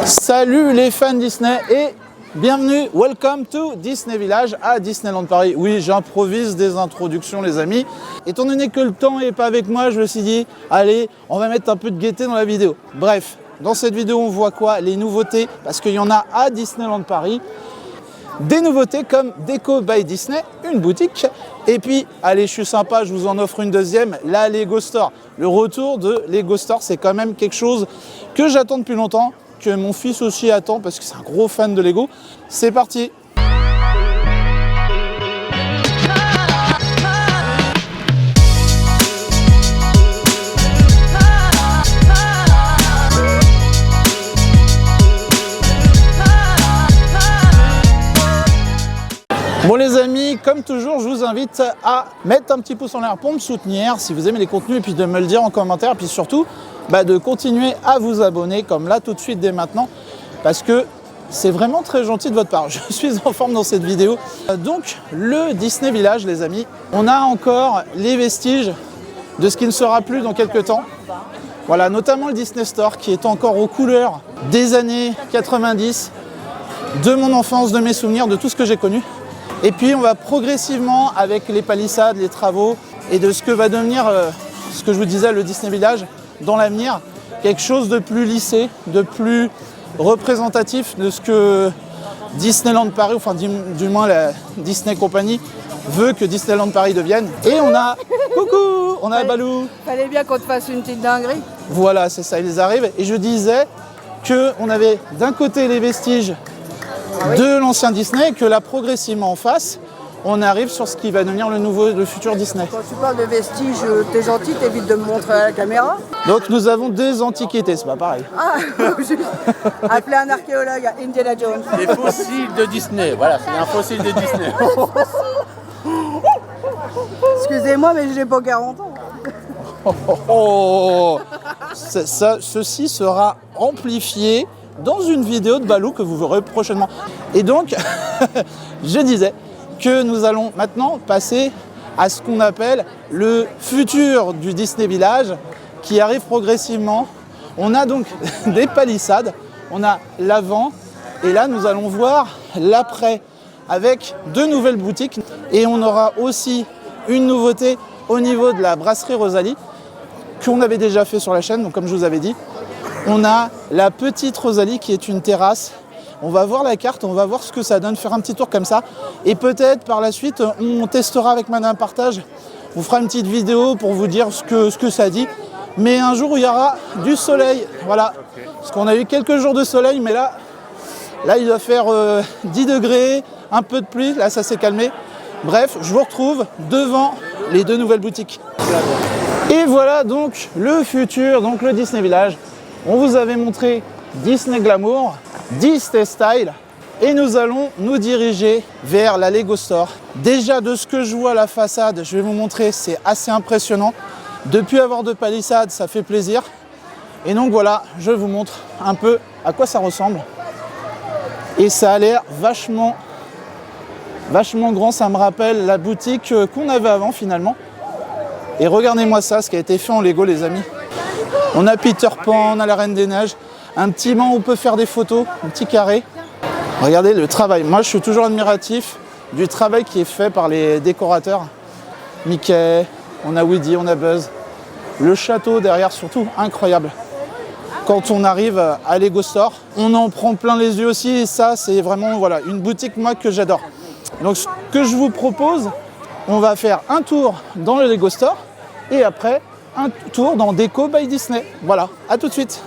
Salut les fans Disney et bienvenue, welcome to Disney Village à Disneyland Paris. Oui, j'improvise des introductions les amis. Étant donné que le temps n'est pas avec moi, je me suis dit, allez, on va mettre un peu de gaieté dans la vidéo. Bref, dans cette vidéo, on voit quoi? Les nouveautés, parce qu'il y en a à Disneyland Paris. Des nouveautés comme Déco by Disney, une boutique. Et puis, allez, je suis sympa, je vous en offre une deuxième, la Lego Store. Le retour de Lego Store, c'est quand même quelque chose que j'attends depuis longtemps, que mon fils aussi attend parce que c'est un gros fan de Lego. C'est parti! Bon les amis, comme toujours, je vous invite à mettre un petit pouce en l'air pour me soutenir si vous aimez les contenus et puis de me le dire en commentaire et puis surtout de continuer à vous abonner comme là tout de suite dès maintenant parce que c'est vraiment très gentil de votre part. Je suis en forme dans cette vidéo. Donc le Disney Village les amis, on a encore les vestiges de ce qui ne sera plus dans quelques temps. Voilà, notamment le Disney Store qui est encore aux couleurs des années 90, de mon enfance, de mes souvenirs, de tout ce que j'ai connu. Et puis on va progressivement avec les palissades, les travaux et de ce que va devenir, ce que je vous disais, le Disney Village dans l'avenir, quelque chose de plus lissé, de plus représentatif de ce que Disneyland Paris, enfin du moins la Disney Company veut que Disneyland Paris devienne. Et on a, coucou, on a Balou. Fallait bien qu'on te fasse une petite dinguerie. Voilà, c'est ça, ils arrivent. Et je disais qu'on avait d'un côté les vestiges de l'ancien Disney, que là progressivement en face, on arrive sur ce qui va devenir le futur Disney. Quand tu parles de vestiges, t'es gentil, t'évites de me montrer à la caméra. Donc nous avons des antiquités, c'est pas pareil. Ah, appelez un archéologue à Indiana Jones. Des fossiles de Disney, voilà, c'est un fossile de Disney. Excusez-moi, mais j'ai pas 40 ans. Ceci sera amplifié dans une vidéo de Balou que vous verrez prochainement. Et donc, je disais que nous allons maintenant passer à ce qu'on appelle le futur du Disney Village qui arrive progressivement. On a donc des palissades, on a l'avant et là nous allons voir l'après avec deux nouvelles boutiques et on aura aussi une nouveauté au niveau de la brasserie Rosalie qu'on avait déjà fait sur la chaîne, donc comme je vous avais dit. On a la petite Rosalie qui est une terrasse. On va voir la carte, on va voir ce que ça donne, faire un petit tour comme ça. Et peut-être par la suite, on testera avec Madame Partage. On fera une petite vidéo pour vous dire ce que ça dit. Mais un jour où il y aura du soleil, voilà. Parce qu'on a eu quelques jours de soleil, mais là il doit faire 10 degrés, un peu de pluie. Là, ça s'est calmé. Bref, je vous retrouve devant les deux nouvelles boutiques. Et voilà donc le futur, donc le Disney Village. On vous avait montré Disney Glamour, Disney Style et nous allons nous diriger vers la Lego Store. Déjà de ce que je vois à la façade, je vais vous montrer, c'est assez impressionnant. Depuis avoir de palissades, ça fait plaisir. Et donc voilà, je vous montre un peu à quoi ça ressemble. Et ça a l'air vachement grand, ça me rappelle la boutique qu'on avait avant finalement. Et regardez-moi ça, ce qui a été fait en Lego les amis. On a Peter Pan, on a la Reine des Neiges, un petit banc où on peut faire des photos, un petit carré. Regardez le travail. Moi, je suis toujours admiratif du travail qui est fait par les décorateurs. Mickey, on a Woody, on a Buzz. Le château derrière, surtout, incroyable. Quand on arrive à Lego Store, on en prend plein les yeux aussi. Et ça, c'est vraiment une boutique, moi, que j'adore. Donc, ce que je vous propose, on va faire un tour dans le Lego Store et après, un tour dans Déco by Disney. Voilà, à tout de suite.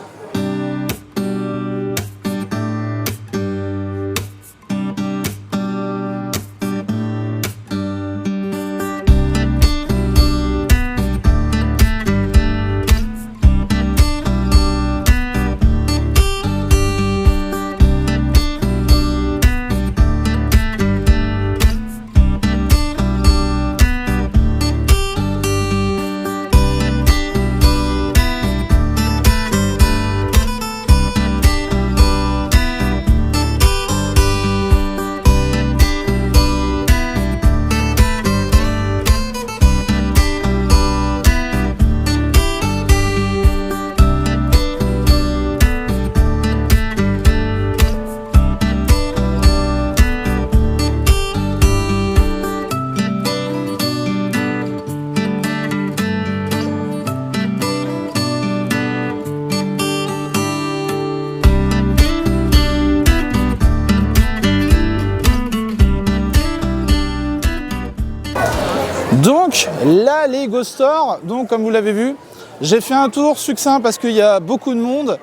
Donc la Lego Store, donc comme vous l'avez vu, j'ai fait un tour succinct parce qu'il y a beaucoup de monde.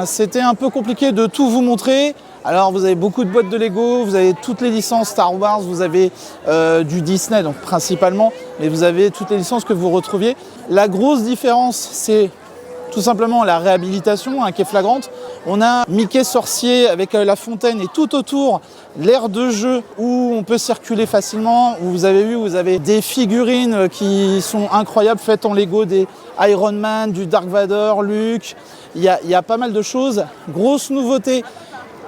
C'était un peu compliqué de tout vous montrer. Alors vous avez beaucoup de boîtes de Lego, vous avez toutes les licences Star Wars, vous avez du Disney donc principalement, mais vous avez toutes les licences que vous retrouviez. La grosse différence, c'est tout simplement la réhabilitation qui est flagrante. On a Mickey sorcier avec la fontaine et tout autour l'aire de jeu où on peut circuler facilement. Où vous avez vu, vous avez des figurines qui sont incroyables faites en Lego, des Iron Man, du Dark Vador, Luke. Il y a pas mal de choses. Grosse nouveauté,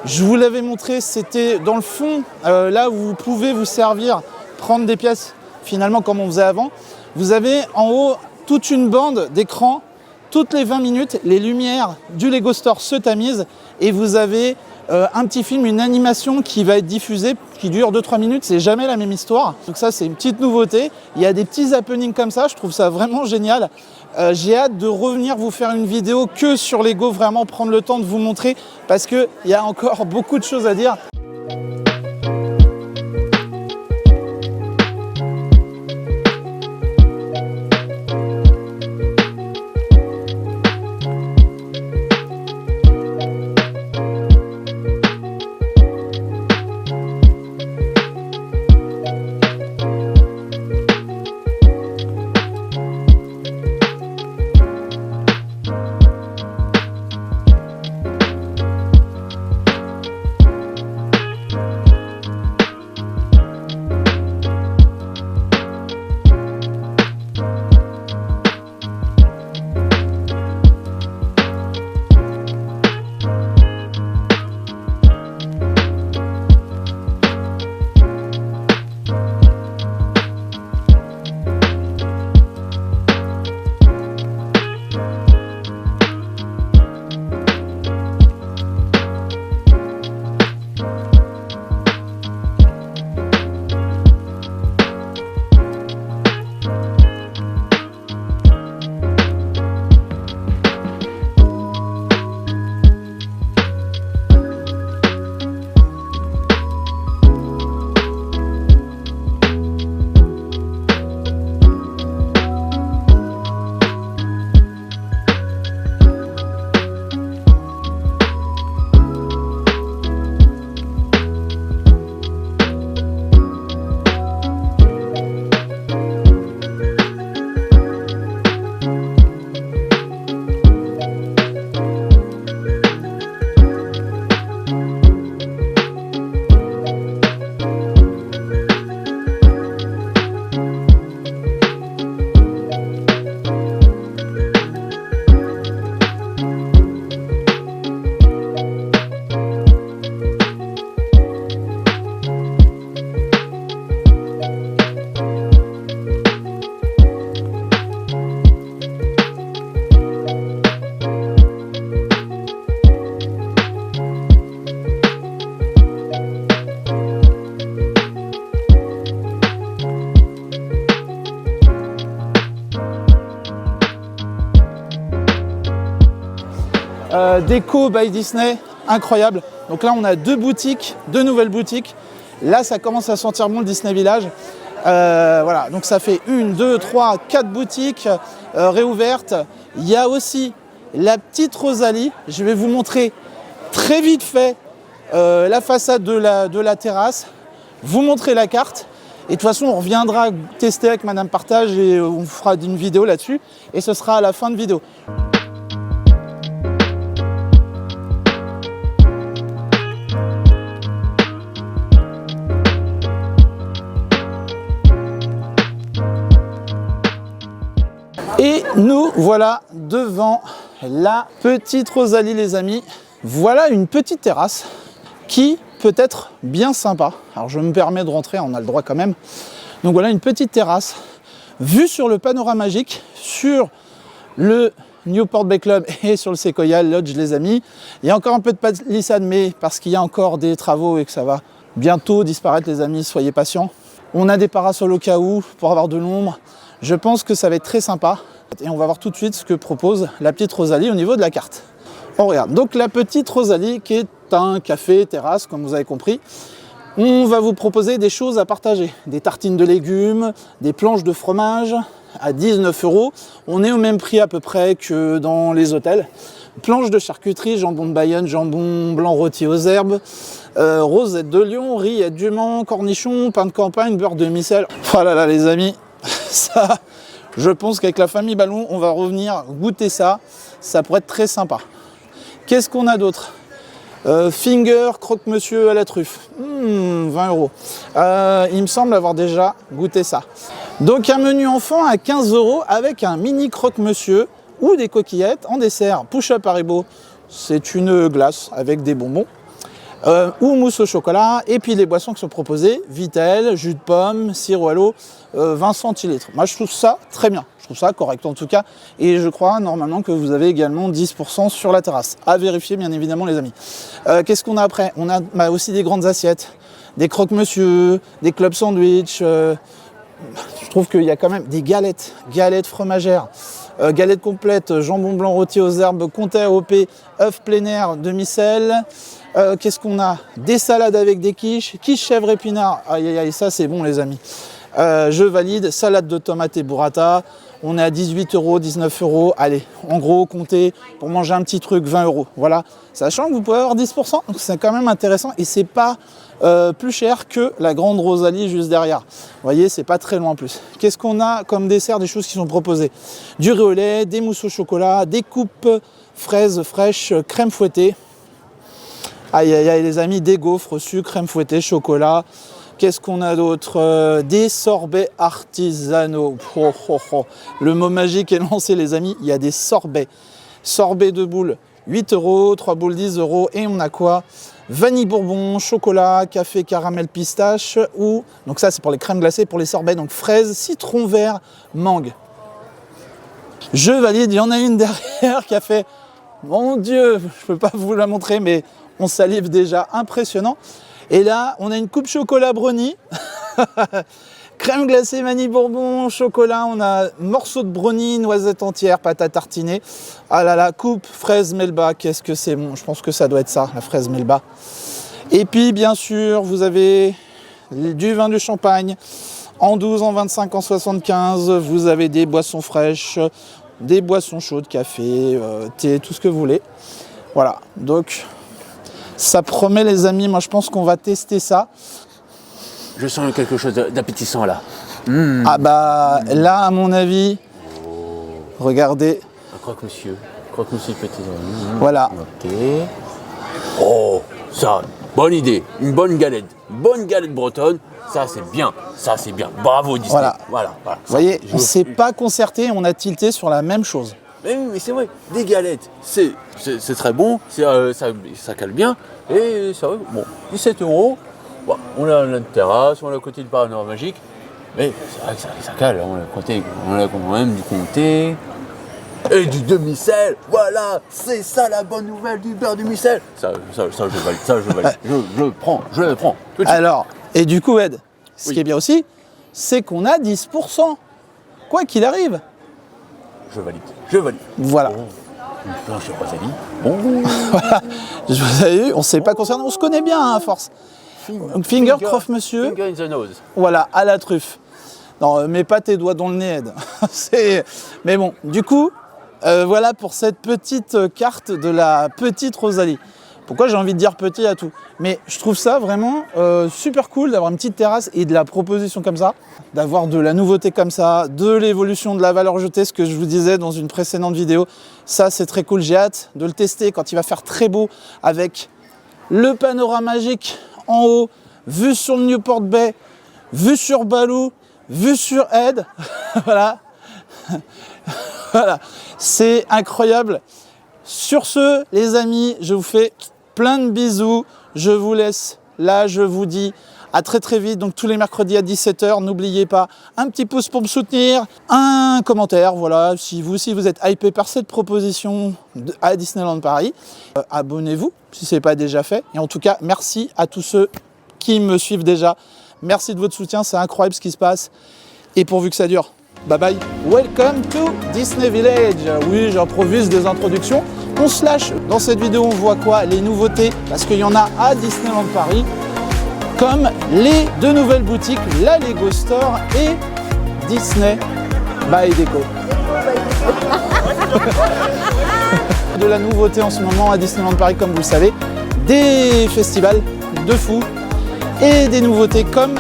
je vous l'avais montré, c'était dans le fond, là où vous pouvez vous servir, prendre des pièces finalement comme on faisait avant. Vous avez en haut toute une bande d'écran. Toutes les 20 minutes, les lumières du Lego Store se tamisent et vous avez un petit film, une animation qui va être diffusée, qui dure 2-3 minutes, c'est jamais la même histoire. Donc ça, c'est une petite nouveauté. Il y a des petits happenings comme ça, je trouve ça vraiment génial. J'ai hâte de revenir vous faire une vidéo que sur Lego, vraiment prendre le temps de vous montrer parce qu'il y a encore beaucoup de choses à dire. Déco by Disney, incroyable. Donc là, on a deux nouvelles boutiques. Là, ça commence à sentir bon le Disney Village. Voilà, donc ça fait 1, 2, 3, 4 boutiques réouvertes. Il y a aussi la petite Rosalie. Je vais vous montrer très vite fait la façade de la terrasse, vous montrer la carte. Et de toute façon, on reviendra tester avec Madame Partage et on fera une vidéo là-dessus. Et ce sera à la fin de vidéo. Et nous voilà devant la petite Rosalie, les amis. Voilà une petite terrasse qui peut être bien sympa. Alors je me permets de rentrer, on a le droit quand même. Donc voilà une petite terrasse vue sur le panorama magique, sur le Newport Bay Club et sur le Sequoia Lodge, les amis. Il y a encore un peu de palissade, mais parce qu'il y a encore des travaux et que ça va bientôt disparaître, les amis, soyez patients. On a des parasols au cas où pour avoir de l'ombre. Je pense que ça va être très sympa. Et on va voir tout de suite ce que propose la petite Rosalie au niveau de la carte. On regarde. Donc la petite Rosalie qui est un café terrasse, comme vous avez compris. On va vous proposer des choses à partager. Des tartines de légumes, des planches de fromage à 19 €. On est au même prix à peu près que dans les hôtels. Planches de charcuterie, jambon de Bayonne, jambon blanc rôti aux herbes, rosette de Lyon, rillettes du Mans, cornichons, pain de campagne, beurre de micelle. Oh là là les amis, ça, je pense qu'avec la famille Ballon, on va revenir goûter ça. Ça pourrait être très sympa. Qu'est-ce qu'on a d'autre? Finger croque-monsieur à la truffe, 20 €. Il me semble avoir déjà goûté ça. Donc un menu enfant à 15 € avec un mini croque-monsieur ou des coquillettes en dessert. Push-up Haribo, c'est une glace avec des bonbons. Ou mousse au chocolat. Et puis les boissons qui sont proposées, Vittel, jus de pomme, sirop à l'eau, 20 centilitres. Moi je trouve ça très bien. Je trouve ça correct en tout cas. Et je crois normalement que vous avez également 10% sur la terrasse. À vérifier bien évidemment les amis. Qu'est-ce qu'on a après? On a aussi des grandes assiettes, des croque-monsieur, des clubs sandwich. Je trouve qu'il y a quand même des galettes fromagères. Galette complète, jambon blanc rôti aux herbes, comté AOP, œufs plein air, demi-sel. Qu'est-ce qu'on a? Des salades avec des quiches chèvre épinard. Aïe aïe aïe, ça c'est bon les amis. Je valide. Salade de tomates et burrata. On est à 18 €, 19 €. Allez, en gros, comptez pour manger un petit truc, 20 €. Voilà. Sachant que vous pouvez avoir 10%, donc c'est quand même intéressant et c'est pas plus cher que la Grande Rosalie juste derrière. Vous voyez, c'est pas très loin en plus. Qu'est-ce qu'on a comme dessert? Des choses qui sont proposées. Du riz au lait, des mousses au chocolat, des coupes fraises fraîches, crème fouettée. Aïe aïe aïe les amis, des gaufres, sucre, crème fouettée, chocolat. Qu'est-ce qu'on a d'autre? Des sorbets artisanaux. Oh, oh, oh. Le mot magique est lancé les amis, il y a des sorbets. Sorbet de boules, 8 €, 3 boules 10 €. Et on a quoi? Vanille bourbon, chocolat, café, caramel, pistache. Ou donc ça c'est pour les crèmes glacées, pour les sorbets, donc fraises, citron vert, mangue. Je valide, il y en a une derrière qui a fait, mon Dieu, je ne peux pas vous la montrer, mais on salive déjà, impressionnant. Et là, on a une coupe chocolat brownie, crème glacée, vanille bourbon, chocolat, on a morceau de brownie, noisette entière, pâte à tartiner. Ah là là, coupe fraise Melba, qu'est-ce que c'est bon, je pense que ça doit être ça, la fraise Melba. Et puis, bien sûr, vous avez du vin du champagne, en 12, en 25, en 75. Vous avez des boissons fraîches, des boissons chaudes, café, thé, tout ce que vous voulez. Voilà, donc ça promet les amis, moi je pense qu'on va tester ça. Je sens quelque chose d'appétissant là. Ah bah là à mon avis, regardez. Un croque-monsieur petit. Voilà. Ok. Oh, ça, bonne idée. Une bonne galette bretonne. Ça c'est bien. Bravo Disney. Voilà. Vous voyez, on ne s'est pas concerté, on a tilté sur la même chose. Mais oui, mais c'est vrai, des galettes, c'est très bon, ça cale bien, et ça va, bon, 17 €, bon, on a une terrasse, on a à côté du parc magique, mais c'est vrai que ça cale, on a quand même du comté, et du demi-sel, voilà, c'est ça la bonne nouvelle du beurre demi-sel. Ça je valide, je le prends, tout de suite. Alors, et du coup Ed, ce qui est bien aussi, c'est qu'on a 10%, quoi qu'il arrive. Je valide. Voilà. Oh, une planche de Rosalie. Bon. Voilà. Vous avez vu, on ne s'est pas concerné, on se connaît bien hein, à force. Finger croque-monsieur. Finger in the nose. Voilà, à la truffe. Non, mets pas tes doigts dans le nez, Ed. Mais bon, du coup, voilà pour cette petite carte de la petite Rosalie. Pourquoi j'ai envie de dire petit à tout? Mais je trouve ça vraiment super cool d'avoir une petite terrasse et de la proposition comme ça, d'avoir de la nouveauté comme ça, de l'évolution de la valeur jetée, ce que je vous disais dans une précédente vidéo. Ça, c'est très cool. J'ai hâte de le tester quand il va faire très beau avec le panorama magique en haut, vue sur le Newport Bay, vue sur Balou, vue sur Ed. Voilà. Voilà. C'est incroyable. Sur ce, les amis, je vous fais plein de bisous. Je vous laisse là, je vous dis à très très vite. Donc tous les mercredis à 17 h, n'oubliez pas un petit pouce pour me soutenir, un commentaire, voilà, si vous êtes hypé par cette proposition à Disneyland Paris. Abonnez-vous si ce n'est pas déjà fait. Et en tout cas, merci à tous ceux qui me suivent déjà. Merci de votre soutien, c'est incroyable ce qui se passe. Et pourvu que ça dure. Bye bye. Welcome to Disney Village. Oui, j'improvise des introductions. On se lâche. Dans cette vidéo, on voit quoi? Les nouveautés, parce qu'il y en a à Disneyland Paris. comme les deux nouvelles boutiques, la Lego Store et Disney by Deco. De la nouveauté en ce moment à Disneyland Paris, comme vous le savez, des festivals de fous et des nouveautés comme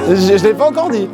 je l'ai pas encore dit.